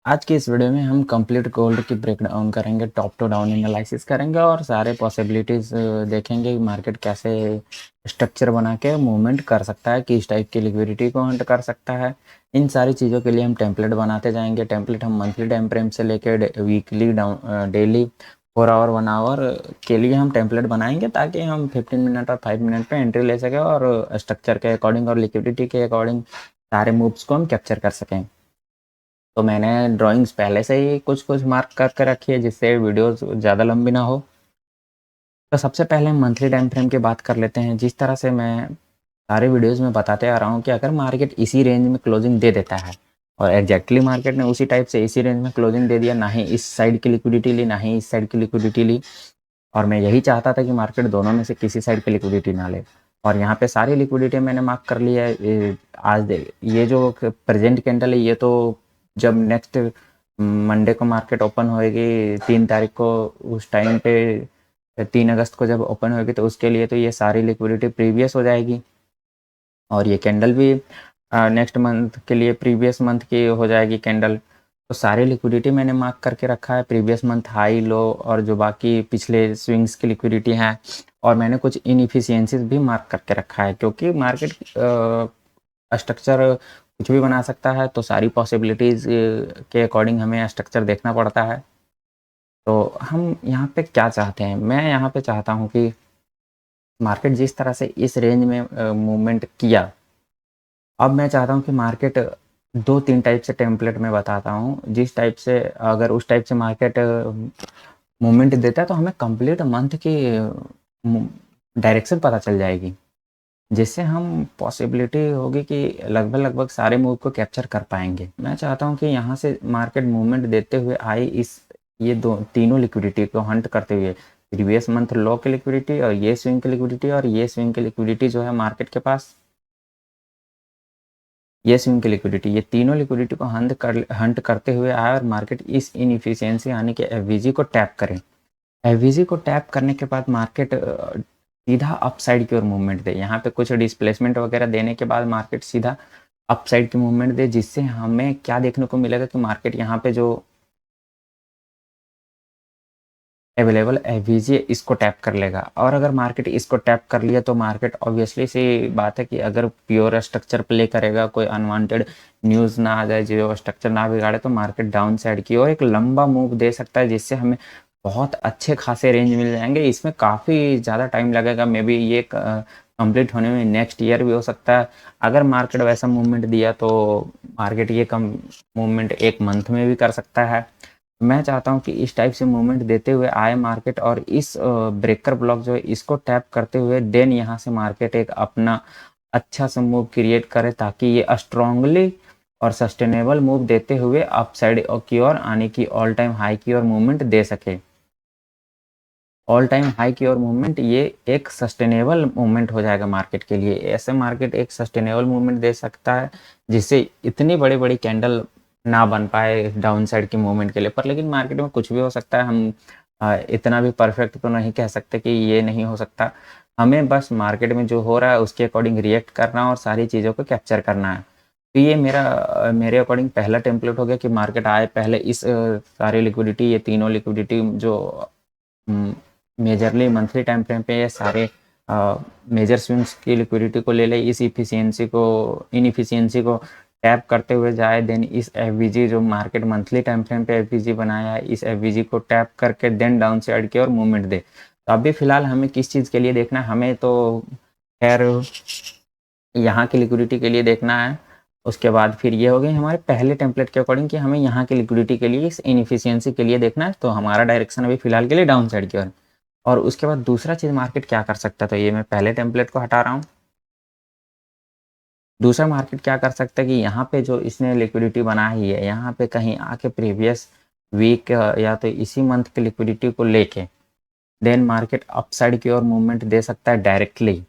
आज की इस वीडियो में हम कंप्लीट गोल्ड की ब्रेकडाउन करेंगे, टॉप टू डाउन एनालिसिस करेंगे और सारे पॉसिबिलिटीज़ देखेंगे मार्केट कैसे स्ट्रक्चर बना के मूवमेंट कर सकता है, किस टाइप की लिक्विडिटी को हंट कर सकता है। इन सारी चीज़ों के लिए हम टेम्पलेट बनाते जाएंगे। टेम्पलेट हम मंथली टाइम फ्रेम से लेकर weekly down daily 4 hour 1 hour के लिए हम टेम्पलेट बनाएंगे, ताकि हम 15 मिनट और 5 मिनट पे एंट्री ले सकें और स्ट्रक्चर के अकॉर्डिंग और लिक्विडिटी के अकॉर्डिंग सारे मूव्स को हम कैप्चर कर सकें। तो मैंने ड्राइंग्स पहले से ही कुछ कुछ मार्क करके रखी है, जिससे वीडियोस ज़्यादा लंबी ना हो। तो सबसे पहले हम मंथली टाइम फ्रेम की बात कर लेते हैं। जिस तरह से मैं सारे वीडियोस में बताते आ रहा हूँ कि अगर मार्केट इसी रेंज में क्लोजिंग दे देता है और एग्जैक्टली मार्केट ने उसी टाइप से इसी रेंज में क्लोजिंग दे दिया, ना ही इस साइड की लिक्विडिटी ली ना ही इस साइड की लिक्विडिटी ली, और मैं यही चाहता था कि मार्केट दोनों में से किसी साइड की लिक्विडिटी ना ले, और यहाँ पे सारी लिक्विडिटी मैंने मार्क कर ली है। आज ये जो प्रेजेंट कैंडल है, ये तो जब नेक्स्ट मंडे को मार्केट ओपन होएगी 3 तारीख को, उस टाइम पे 3 अगस्त को जब ओपन होएगी, तो उसके लिए तो ये सारी लिक्विडिटी प्रीवियस हो जाएगी, और ये कैंडल भी नेक्स्ट मंथ के लिए प्रीवियस मंथ की हो जाएगी कैंडल। तो सारी लिक्विडिटी मैंने मार्क करके रखा है, प्रीवियस मंथ हाई लो और जो बाकी पिछले स्विंग्स की लिक्विडिटी है, और मैंने कुछ इनएफिशिएंसीज भी मार्क करके रखा है, क्योंकि मार्केट स्ट्रक्चर कुछ भी बना सकता है। तो सारी पॉसिबिलिटीज़ के अकॉर्डिंग हमें स्ट्रक्चर देखना पड़ता है। तो हम यहाँ पे क्या चाहते हैं, मैं यहाँ पे चाहता हूँ कि मार्केट जिस तरह से इस रेंज में मूवमेंट किया, अब मैं चाहता हूँ कि मार्केट 2-3 टाइप से टेम्पलेट में बताता हूँ। जिस टाइप से अगर उस टाइप से मार्केट मूवमेंट देता है, तो हमें कंप्लीट मंथ की डायरेक्शन पता चल जाएगी, जिससे हम पॉसिबिलिटी होगी कि लगभग लगभग सारे मूव को कैप्चर कर पाएंगे। मैं चाहता हूँ कि यहाँ से मार्केट मूवमेंट देते हुए आए, इस ये दो तीनों लिक्विडिटी को हंट करते हुए, प्रीवियस मंथ लो की लिक्विडिटी और ये स्विंग की लिक्विडिटी और ये स्विंग की लिक्विडिटी जो है मार्केट के पास, ये स्विंग की लिक्विडिटी, ये तीनों लिक्विडिटी को हंट करते हुए आए और मार्केट इस इनएफिशिएंसी यानी कि एफवीजी को टैप करें। एफवीजी को टैप करने के बाद मार्केट सीधा अपसाइड की ओर मूवमेंट दे। यहाँ पे कुछ डिस्प्लेसमेंट वगैरह देने के बाद मार्केट सीधा अपसाइड की मूवमेंट दे, जिससे हमें क्या देखने को मिलेगा कि मार्केट यहाँ पे जो अवेलेबल एफवीजी इसको टैप कर लेगा। और अगर मार्केट इसको टैप कर लिया, तो मार्केट ऑब्वियसली सी बात है कि अगर प्योर स्ट्रक्चर प्ले करेगा, कोई अनवांटेड न्यूज़ ना आ जाए जो स्ट्रक्चर ना बिगाड़े, तो मार्केट डाउन साइड की ओर एक लंबा मूव दे सकता है, जिससे हमें बहुत अच्छे खासे रेंज मिल जाएंगे। इसमें काफ़ी ज़्यादा टाइम लगेगा, मे बी ये कंप्लीट होने में नेक्स्ट ईयर भी हो सकता है। अगर मार्केट वैसा मूवमेंट दिया, तो मार्केट ये कम मूवमेंट 1 मंथ में भी कर सकता है। मैं चाहता हूँ कि इस टाइप से मूवमेंट देते हुए आए मार्केट, और इस ब्रेकर ब्लॉक जो है इसको टैप करते हुए देन यहाँ से मार्केट एक अपना अच्छा सा मूव क्रिएट करे, ताकि ये स्ट्रांगली और सस्टेनेबल मूव देते हुए अप साइड की ओर आने की, ऑल टाइम हाई की ओर मूवमेंट दे सके। ऑल टाइम हाई की ओर मूवमेंट, ये एक सस्टेनेबल मूवमेंट हो जाएगा मार्केट के लिए। ऐसे मार्केट एक सस्टेनेबल मूवमेंट दे सकता है, जिससे इतनी बड़ी बड़ी कैंडल ना बन पाए डाउन साइड की मूवमेंट के लिए। पर लेकिन मार्केट में कुछ भी हो सकता है, हम इतना भी परफेक्ट तो नहीं कह सकते कि ये नहीं हो सकता। हमें बस मार्केट में जो हो रहा है उसके अकॉर्डिंग रिएक्ट करना और सारी चीज़ों को कैप्चर करना है। तो ये मेरे अकॉर्डिंग पहला टेम्पलेट हो गया कि मार्केट आए पहले इस सारी लिक्विडिटी, ये तीनों लिक्विडिटी जो मेजरली मंथली टाइम फ्रेम पे ये सारे मेजर स्विंग्स की लिक्विडिटी को ले ले, इस इनएफिशिएंसी को टैप करते हुए जाए, देन इस एफवीजी जो मार्केट मंथली टाइम फ्रेम पे एफवीजी बनाया है, इस एफवीजी को टैप करके देन डाउन साइड की ओर मूवमेंट दे। तो अभी फिलहाल हमें किस चीज़ के लिए देखना है, हमें तो खैर यहाँ की लिक्विडिटी के लिए देखना है। उसके बाद फिर ये हो गई हमारे पहले टेम्पलेट के अकॉर्डिंग कि हमें यहाँ की लिक्विडिटी के लिए, इस इनएफिशिएंसी के लिए देखना है। तो हमारा डायरेक्शन अभी फिलहाल के लिए डाउन साइड की ओर। और उसके बाद दूसरा चीज़ मार्केट क्या कर सकता है, तो ये मैं पहले टेम्पलेट को हटा रहा हूँ। दूसरा मार्केट क्या कर सकता है कि यहाँ पे जो इसने लिक्विडिटी बनाई है, यहाँ पे कहीं आके प्रीवियस वीक या तो इसी मंथ की लिक्विडिटी को लेके देन मार्केट अपसाइड की ओर मूवमेंट दे सकता है डायरेक्टली।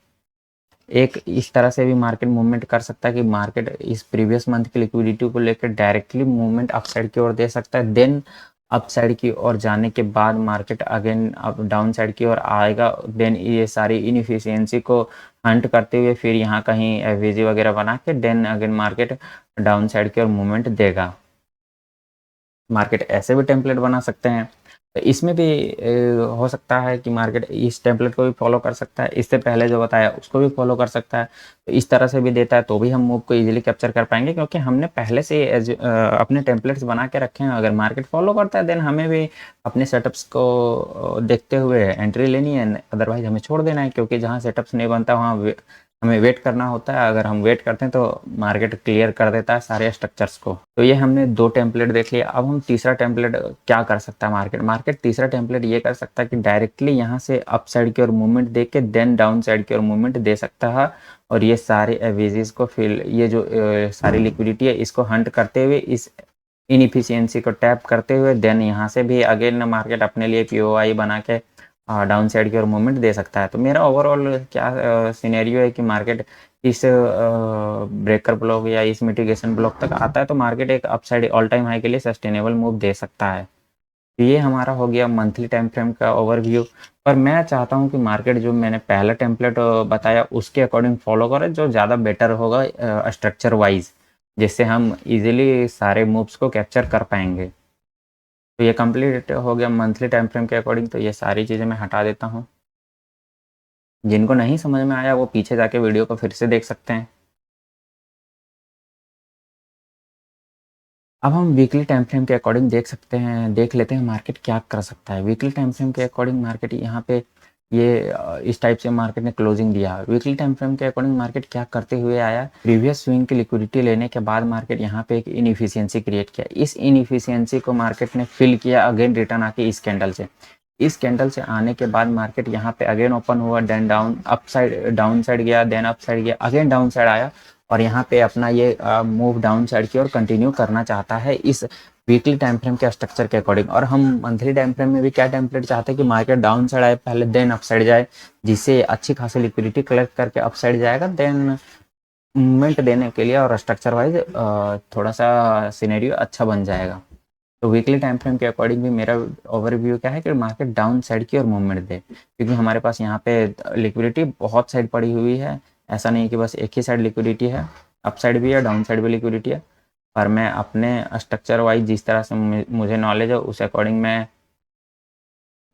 एक इस तरह से भी मार्केट मूवमेंट कर सकता है कि मार्केट इस प्रीवियस मंथ की लिक्विडिटी को लेकर डायरेक्टली मूवमेंट अपसाइड की ओर दे सकता है। देन अपसाइड की ओर जाने के बाद मार्केट अगेन अब डाउन साइड की ओर आएगा। देन ये सारी इनएफिशिएंसी को हंट करते हुए फिर यहाँ कहीं एवरेज वगैरह बना के then again market down side की ओर मूवमेंट देगा। मार्केट ऐसे भी टेम्पलेट बना सकते हैं। तो इसमें भी हो सकता है कि मार्केट इस टेम्पलेट को भी फॉलो कर सकता है, इससे पहले जो बताया उसको भी फॉलो कर सकता है। तो इस तरह से भी देता है तो भी हम मूव को ईजिली कैप्चर कर पाएंगे, क्योंकि हमने पहले से अपने टेम्पलेट्स बना के रखे हैं। अगर मार्केट फॉलो करता है देन हमें भी अपने सेटअप्स को देखते हुए एंट्री लेनी है, अदरवाइज हमें छोड़ देना है, क्योंकि जहाँ सेटअप्स नहीं बनता वहाँ हमें वेट करना होता है। अगर हम वेट करते हैं तो मार्केट क्लियर कर देता है सारे स्ट्रक्चर्स को। तो ये हमने 2 टेम्पलेट देख लिया। अब हम तीसरा टेम्पलेट क्या कर सकता है मार्केट। मार्केट तीसरा टेम्पलेट ये कर सकता है कि डायरेक्टली यहाँ से अप साइड की ओर मूवमेंट दे के देन डाउन साइड की ओर मूवमेंट दे सकता है, और ये सारे एवेजेस को फिल, ये जो सारी लिक्विडिटी है इसको हंट करते हुए, इस इनएफिशिएंसी को टैप करते हुए देन यहाँ से भी अगेन मार्केट अपने लिए पीओआई बना के डाउन साइड की ओर मूवमेंट दे सकता है। तो मेरा ओवरऑल क्या सिनेरियो है कि मार्केट इस ब्रेकर ब्लॉक या इस मिटिगेशन ब्लॉक तक आता है तो मार्केट एक अपसाइड ऑल टाइम हाई के लिए सस्टेनेबल मूव दे सकता है। तो ये हमारा हो गया मंथली टाइम फ्रेम का ओवरव्यू। पर मैं चाहता हूँ कि मार्केट जो मैंने पहला टेम्पलेट बताया उसके अकॉर्डिंग फॉलो करे, जो ज़्यादा बेटर होगा स्ट्रक्चर वाइज, जिससे हम इजीली सारे मूव्स को कैप्चर कर पाएंगे। तो ये कंप्लीट हो गया मंथली टाइम फ्रेम के अकॉर्डिंग। तो ये सारी चीज़ें मैं हटा देता हूँ। जिनको नहीं समझ में आया वो पीछे जाके वीडियो को फिर से देख सकते हैं। अब हम वीकली टाइम फ्रेम के अकॉर्डिंग देख लेते हैं मार्केट क्या कर सकता है। वीकली टाइम फ्रेम के अकॉर्डिंग मार्केट यहाँ पे ये इस टाइप से मार्केट ने क्लोजिंग दिया। वीकली टाइम फ्रेम के अकॉर्डिंग मार्केट क्या करते हुए आया, प्रीवियस स्विंग की लिक्विडिटी लेने के बाद मार्केट यहाँ पे एक इनएफिशिएंसी क्रिएट किया। इस इनएफिशिएंसी को मार्केट ने फिल किया अगेन रिटर्न आके इस कैंडल से। इस कैंडल से आने के बाद मार्केट यहाँ पे अगेन ओपन हुआ, देन डाउन साइड गया, देन अप साइड गया, अगेन डाउन साइड आया, और यहाँ पे अपना ये मूव डाउन साइड की ओर कंटिन्यू करना चाहता है इस वीकली टाइम फ्रेम के स्ट्रक्चर के अकॉर्डिंग। और हम मंथली टाइम फ्रेम में भी क्या टेम्पलेट चाहते हैं कि मार्केट डाउन साइड आए पहले, देन अप साइड जाए, जिससे अच्छी खासी लिक्विडिटी कलेक्ट करके अप साइड जाएगा, देन मूवमेंट देने के लिए और स्ट्रक्चर वाइज थोड़ा सा सिनेरियो अच्छा बन जाएगा। तो वीकली टाइम फ्रेम के अकॉर्डिंग भी मेरा ओवरव्यू क्या है कि मार्केट डाउन साइड की ओर मूवमेंट दे, क्योंकि हमारे पास यहाँ पे लिक्विडिटी बहुत साइड पड़ी हुई है। ऐसा नहीं कि बस एक ही साइड लिक्विडिटी है, अप साइड भी है, डाउन साइड भी लिक्विडिटी है। पर मैं अपने स्ट्रक्चर वाइज जिस तरह से मुझे नॉलेज है उस अकॉर्डिंग मैं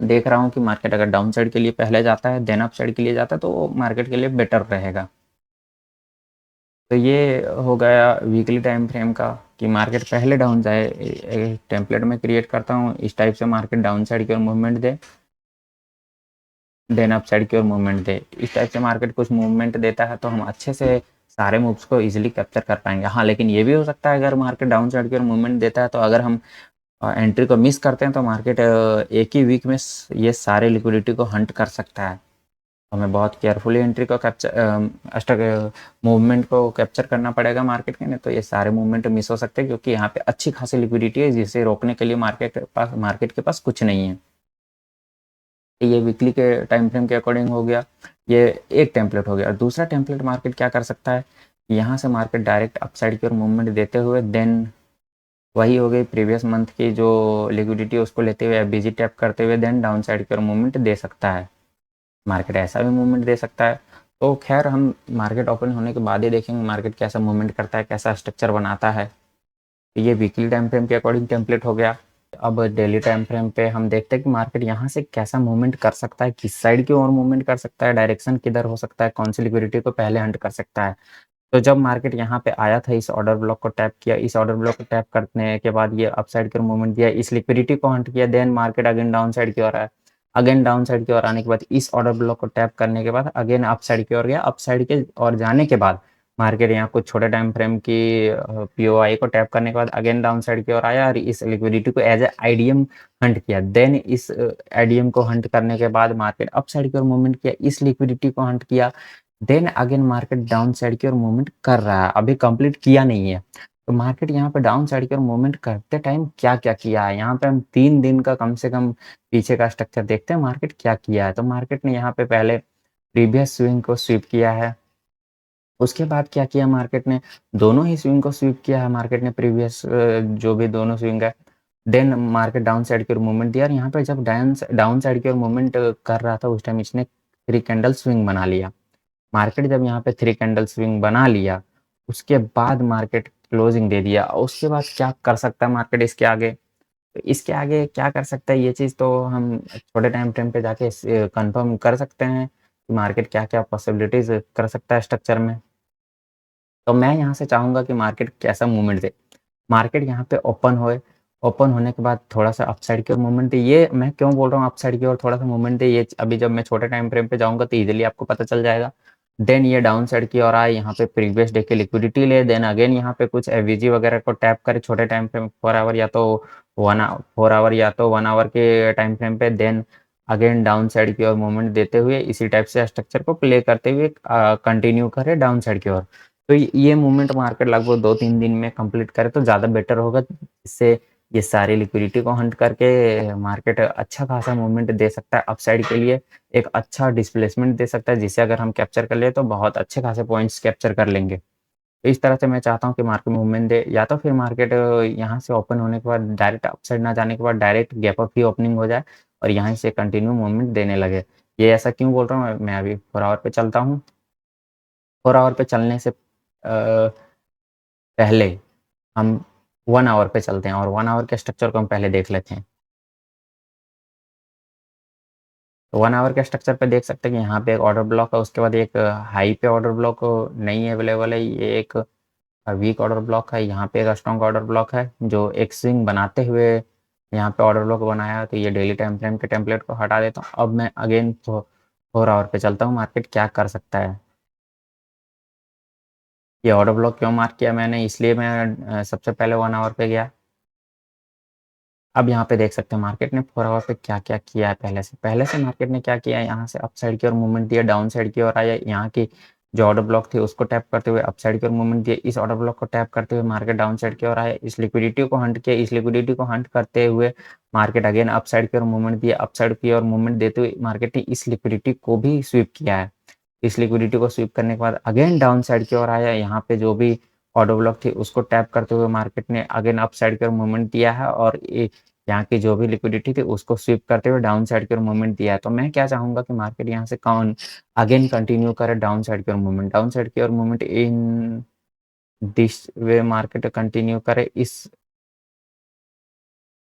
देख रहा हूँ कि मार्केट अगर डाउन साइड के लिए पहले जाता है देन अप साइड के लिए जाता है तो मार्केट के लिए बेटर रहेगा। तो ये हो गया वीकली टाइम फ्रेम का कि मार्केट पहले डाउन जाए। टेम्पलेट में क्रिएट करता हूँ इस टाइप से, मार्केट डाउन साइड की ओर मूवमेंट दे, देन अप साइड की ओर मूवमेंट दे। इस टाइप से मार्केट कुछ मूवमेंट देता है तो हम अच्छे से सारे मूव्स को इजीली कैप्चर कर पाएंगे। हाँ, लेकिन ये भी हो सकता है अगर मार्केट डाउन साइड की ओर मूवमेंट देता है तो अगर हम एंट्री को मिस करते हैं तो मार्केट एक ही वीक में ये सारे लिक्विडिटी को हंट कर सकता है। हमें बहुत केयरफुली एंट्री को कैप्चर मूवमेंट को कैप्चर करना पड़ेगा मार्केट के, नहीं तो ये सारे मूवमेंट मिस हो सकते हैं, क्योंकि यहाँ पे अच्छी खासी लिक्विडिटी है जिसे रोकने के लिए मार्केट के पास कुछ नहीं है। ये वीकली के टाइम फ्रेम के अकॉर्डिंग हो गया, ये एक टेम्पलेट हो गया। और दूसरा टेम्पलेट मार्केट क्या कर सकता है, यहाँ से मार्केट डायरेक्ट अपसाइड की ओर मूवमेंट देते हुए देन वही हो गई प्रीवियस मंथ की जो लिक्विडिटी उसको लेते हुए एफबीजी टैप करते हुए देन डाउन साइड की ओर मूवमेंट दे सकता है। मार्केट ऐसा भी मूवमेंट दे सकता है। तो खैर हम मार्केट ओपन होने के बाद ही देखेंगे मार्केट कैसा मूवमेंट करता है, कैसा स्ट्रक्चर बनाता है। तो ये वीकली टाइम फ्रेम के अकॉर्डिंग टेम्पलेट हो गया। अब डेली टाइम फ्रेम पे हम देखते हैं कि मार्केट यहाँ से कैसा मूवमेंट कर सकता है, किस साइड की ओर मूवमेंट कर सकता है, डायरेक्शन किधर हो सकता है, कौन सी लिक्विडिटी को पहले हंट कर सकता है। तो जब मार्केट यहाँ पे आया था, इस ऑर्डर ब्लॉक को टैप किया, इस ऑर्डर ब्लॉक को टैप करने के बाद ये अपसाइड की ओर मूवमेंट दिया, इस लिक्विडिटी को हंट किया, then market again down side की ओर आया। अगेन डाउन साइड की ओर आने के बाद इस ऑर्डर ब्लॉक को टैप करने के बाद अगेन अप साइड की ओर गया। अप साइड के और जाने के बाद मार्केट यहाँ कुछ छोटे टाइम फ्रेम की पीओआई को टैप करने के बाद अगेन डाउन साइड की ओर आया और इस लिक्विडिटी को एज ए आईडीएम हंट किया। देन इस आईडीएम को हंट करने के बाद मार्केट अप साइड की ओर मूवमेंट किया, इस लिक्विडिटी को हंट किया, then again market down side की ओर मूवमेंट कर रहा है, अभी कंप्लीट किया नहीं है। तो मार्केट यहाँ पे डाउन साइड की ओर मूवमेंट करते टाइम क्या क्या किया है, यहाँ पे हम 3 दिन का कम से कम पीछे का स्ट्रक्चर देखते हैं मार्केट क्या किया है। तो मार्केट ने यहाँ पे पहले प्रीवियस स्विंग को स्वीप किया है, उसके बाद क्या किया मार्केट ने, दोनों ही स्विंग को स्वीप किया है मार्केट ने, प्रीवियस जो भी दोनों स्विंग है। देन मार्केट डाउन साइड की ओर मूवमेंट दिया, और यहाँ पे जब डाउन साइड की ओर मूवमेंट कर रहा था उस टाइम इसने 3 कैंडल स्विंग बना लिया। मार्केट जब यहाँ पे 3 कैंडल स्विंग बना लिया उसके बाद मार्केट क्लोजिंग दे दिया। उसके बाद क्या कर सकता है मार्केट इसके आगे, तो इसके आगे क्या कर सकता है, ये चीज़ तो हम छोटे टाइम फ्रेम पे जाके कंफर्म कर सकते हैं कि मार्केट क्या-क्या पॉसिबिलिटीज़ कर सकता है स्ट्रक्चर में। तो मैं यहाँ से चाहूँगा कि मार्केट कैसा मूवमेंट दे। मार्केट यहाँ पे ओपन होए, ओपन होने के बाद थोड़ा-सा अपसाइड की ओर मूवमेंट दे। ये मैं क्यों बोल रहा हूँ अपसाइड की ओर थोड़ा-सा मूवमेंट दे, ये अभी जब मैं छोटे टाइम फ्रेम पे जाऊँगा तो ईज़िली आपको पता चल जाएगा। देन ये डाउन साइड की ओर आए, यहाँ पे प्रीवियस डे की लिक्विडिटी ले, देन अगेन यहाँ पे कुछ एवीजी वगैरह को टैप करे छोटे टाइम फ्रेम 4 आवर या तो 4 आवर या तो 1 आवर के टाइम फ्रेम पे, देन अगेन डाउन साइड की ओर मूवमेंट देते हुए इसी टाइप से स्ट्रक्चर को प्ले करते हुए कंटिन्यू करे डाउन साइड की ओर। तो ये मूवमेंट मार्केट लगभग 2-3 दिन में कंप्लीट करे तो ज़्यादा बेटर होगा। इससे ये सारी लिक्विडिटी को हंट करके मार्केट अच्छा खासा मूवमेंट दे सकता है अपसाइड के लिए, एक अच्छा डिस्प्लेसमेंट दे सकता है जिसे अगर हम कैप्चर कर लें तो बहुत अच्छे खासे पॉइंट्स कैप्चर कर लेंगे। तो इस तरह से मैं चाहता हूँ कि मार्केट मूवमेंट दे, या तो फिर मार्केट यहाँ से ओपन होने के बाद डायरेक्ट अपसाइड ना जाने के बाद डायरेक्ट गैप अप ही ओपनिंग हो जाए और यहाँ से कंटिन्यू मूवमेंट देने लगे। ये ऐसा क्यों बोल रहा हूँ, मैं अभी 4 आवर पे चलता हूँ। 4 आवर पे चलने से पहले हम 1 आवर पे चलते हैं और 1 आवर के स्ट्रक्चर को हम पहले देख लेते हैं। तो 1 आवर के स्ट्रक्चर पे देख सकते हैं कि यहाँ पे एक ऑर्डर ब्लॉक है, उसके बाद एक हाई पे ऑर्डर ब्लॉक नहीं अवेलेबल है, ये एक वीक ऑर्डर ब्लॉक है, यहाँ पे एक स्ट्रॉन्ग ऑर्डर ब्लॉक है जो एक स्विंग बनाते हुए यहाँ पे ऑर्डर ब्लॉक बनाया है। तो ये डेली टाइम फ्रेम के टेम्पलेट को हटा देता हूँ। अब मैं अगेन 4 आवर पे चलता हूँ, मार्केट क्या कर सकता है। ये ऑर्डर ब्लॉक क्यों मार्क किया मैंने, इसलिए मैं सबसे पहले 1 आवर पे गया। अब यहाँ पे देख सकते हैं मार्केट ने 4 आवर पे क्या-क्या किया है पहले से। पहले से मार्केट ने क्या किया है, यहाँ से अपसाइड की ओर मूवमेंट दिया, डाउन साइड की ओर आया, यहाँ की जो ऑर्डर ब्लॉक थी उसको टैप करते हुए अपसाइड की ओर मूवमेंट दिया, इस ऑर्डर ब्लॉक को टैप करते हुए मार्केट डाउन साइड की ओर आया, इस लिक्विडिटी को हंट किया, इस लिक्विडिटी को हंट करते हुए मार्केट अगेन अपसाइड की ओर मूवमेंट दिया, अपसाइड की ओर मूवमेंट देते हुए मार्केट ने इस लिक्विडिटी को भी स्वीप किया है। इस लिक्विडिटी को स्वीप करने के बाद अगेन डाउन साइड की ओर आया, यहाँ पे जो भी ऑर्डर ब्लॉक थी उसको टैप करते हुए मार्केट ने अगेन अप साइड की ओर मूवमेंट दिया है और यहाँ की जो भी लिक्विडिटी थी उसको स्वीप करते हुए डाउन साइड की ओर मूवमेंट दिया है। तो मैं क्या चाहूँगा कि मार्केट यहाँ से कौन अगेन कंटिन्यू करे डाउन साइड की ओर मूवमेंट, डाउन साइड की ओर movement in this way market continue करे, इस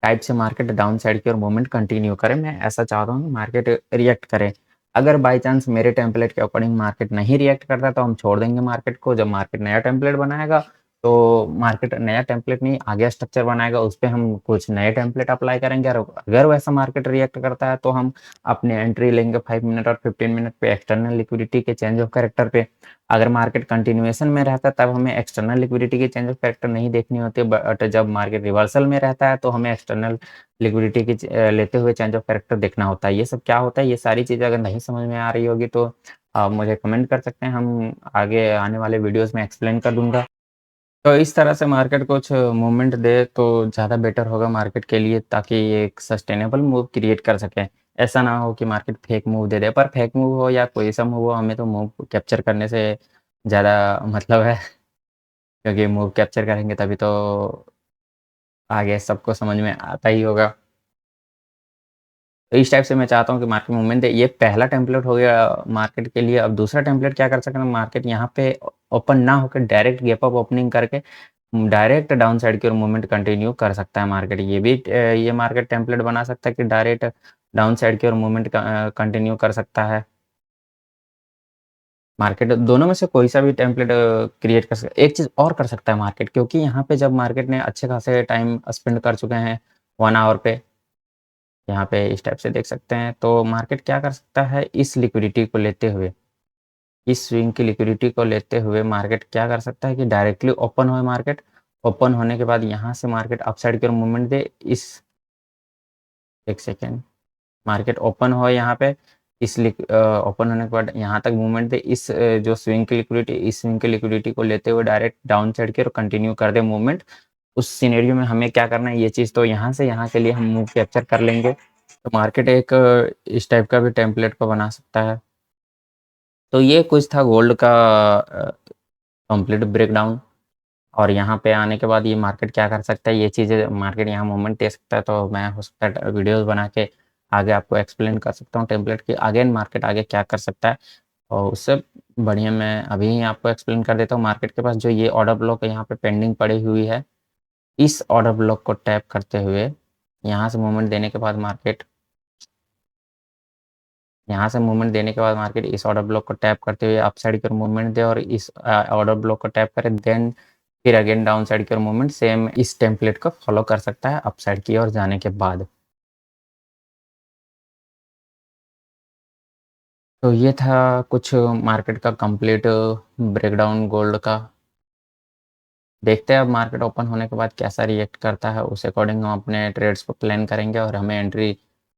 टाइप से मार्केट डाउन साइड की ओर मूवमेंट कंटिन्यू करे। मैं ऐसा चाहता हूँ कि मार्केट रिएक्ट करे। अगर बाय चांस मेरे टेम्पलेट के अकॉर्डिंग मार्केट नहीं रिएक्ट करता तो हम छोड़ देंगे मार्केट को। जब मार्केट नया टेम्पलेट बनाएगा तो मार्केट नया टेम्पलेट नहीं आगे स्ट्रक्चर बनाएगा, उस पे हम कुछ नए टेम्पलेट अप्लाई करेंगे और अगर वैसा मार्केट रिएक्ट करता है तो हम अपनी एंट्री लेंगे 5 मिनट और 15 मिनट पे एक्सटर्नल लिक्विडिटी के चेंज ऑफ कैरेक्टर पे। अगर मार्केट कंटिन्यूएशन में रहता है तब हमें एक्सटर्नल लिक्विडिटी की चेंज ऑफ कैरेक्टर नहीं देखनी होती, बट जब मार्केट रिवर्सल में रहता है तो हमें एक्सटर्नल लिक्विडिटी की लेते हुए चेंज ऑफ कैरेक्टर देखना होता है। ये सब क्या होता है, ये सारी चीज़ें अगर नहीं समझ में आ रही होगी तो आप मुझे कमेंट कर सकते हैं, हम आगे आने वाले वीडियोज़ में एक्सप्लेन कर दूँगा। तो इस तरह से मार्केट कुछ मूवमेंट दे तो ज़्यादा बेटर होगा मार्केट के लिए, ताकि ये एक सस्टेनेबल मूव क्रिएट कर सके। ऐसा ना हो कि मार्केट फेक मूव दे दे, पर फेक मूव हो या कोई सा मूव हो हमें तो मूव कैप्चर करने से ज़्यादा मतलब है, क्योंकि मूव कैप्चर करेंगे तभी तो आगे सबको समझ में आता ही होगा। तो इस टाइप से मैं चाहता हूँ कि मार्केट मूवमेंट दे। ये पहला टेम्पलेट हो गया मार्केट के लिए। अब दूसरा टेम्पलेट क्या कर सकते हैं, मार्केट यहाँ पे ओपन ना होकर डायरेक्ट गैप अप ओपनिंग करके डायरेक्ट डाउन साइड की ओर मूवमेंट कंटिन्यू कर सकता है मार्केट। ये भी ये मार्केट टेम्पलेट बना सकता है कि डायरेक्ट डाउन साइड की ओर मूवमेंट कंटिन्यू कर सकता है। मार्केट दोनों में से कोई सा भी टेम्पलेट क्रिएट कर सकता है। एक चीज़ और कर सकता है मार्केट, क्योंकि यहाँ पे जब मार्केट ने अच्छे खासे टाइम स्पेंड कर चुके हैं 1 आवर पे, यहाँ पे इस टाइप से देख सकते हैं, तो मार्केट क्या कर सकता है, इस लिक्विडिटी को लेते हुए, इस स्विंग की लिक्विडिटी को लेते हुए मार्केट क्या कर सकता है कि डायरेक्टली ओपन होए मार्केट, ओपन होने के बाद यहाँ से मार्केट अपसाइड की ओर मूवमेंट दे, इस एक सेकेंड, मार्केट ओपन हो यहाँ पे, ओपन होने के बाद यहाँ तक मूवमेंट दे, इस जो स्विंग की लिक्विडिटी, इस स्विंग की लिक्विडिटी को लेते हुए डायरेक्ट डाउन साइड की ओर कंटिन्यू कर दे मूवमेंट। उस सिनेरियो में हमें क्या करना है, ये चीज़ तो यहाँ से यहाँ के लिए हम मूव कैप्चर कर लेंगे। तो मार्केट एक इस टाइप का भी टेम्पलेट को बना सकता है। तो ये कुछ था गोल्ड का कंप्लीट ब्रेकडाउन। और यहाँ पे आने के बाद ये मार्केट क्या कर सकता है, ये चीज़ें मार्केट यहाँ मूवमेंट दे सकता है, तो मैं हो सकता है वीडियोज़ बना के आगे आपको एक्सप्लेन कर सकता हूँ टेम्पलेट की अगेन मार्केट आगे क्या कर सकता है। और उससे बढ़िया मैं अभी ही आपको एक्सप्लेन कर देता हूँ। मार्केट के पास जो ये ऑर्डर ब्लॉक यहाँ पे पेंडिंग पड़ी हुई है, इस ऑर्डर ब्लॉक को टैप करते हुए यहाँ से मूवमेंट देने के बाद मार्केट इस ऑर्डर ब्लॉक को टैप करते हुए अप साइड की ओर मूवमेंट दे और इस ऑर्डर ब्लॉक को टैप करे, देन फिर अगेन डाउन साइड की ओर मूवमेंट सेम इस टेम्पलेट को फॉलो कर सकता है अप साइड की ओर जाने के बाद। तो ये था कुछ मार्केट का कंप्लीट ब्रेकडाउन गोल्ड का। देखते हैं अब मार्केट ओपन होने के बाद कैसा रिएक्ट करता है, उस अकॉर्डिंग हम अपने ट्रेड्स को प्लान करेंगे और हमें एंट्री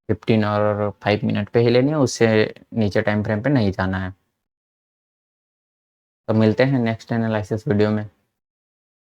15 और 5 मिनट पे ही लेनी है, उससे नीचे टाइम फ्रेम पे नहीं जाना है। तो मिलते हैं नेक्स्ट एनालिसिस वीडियो में।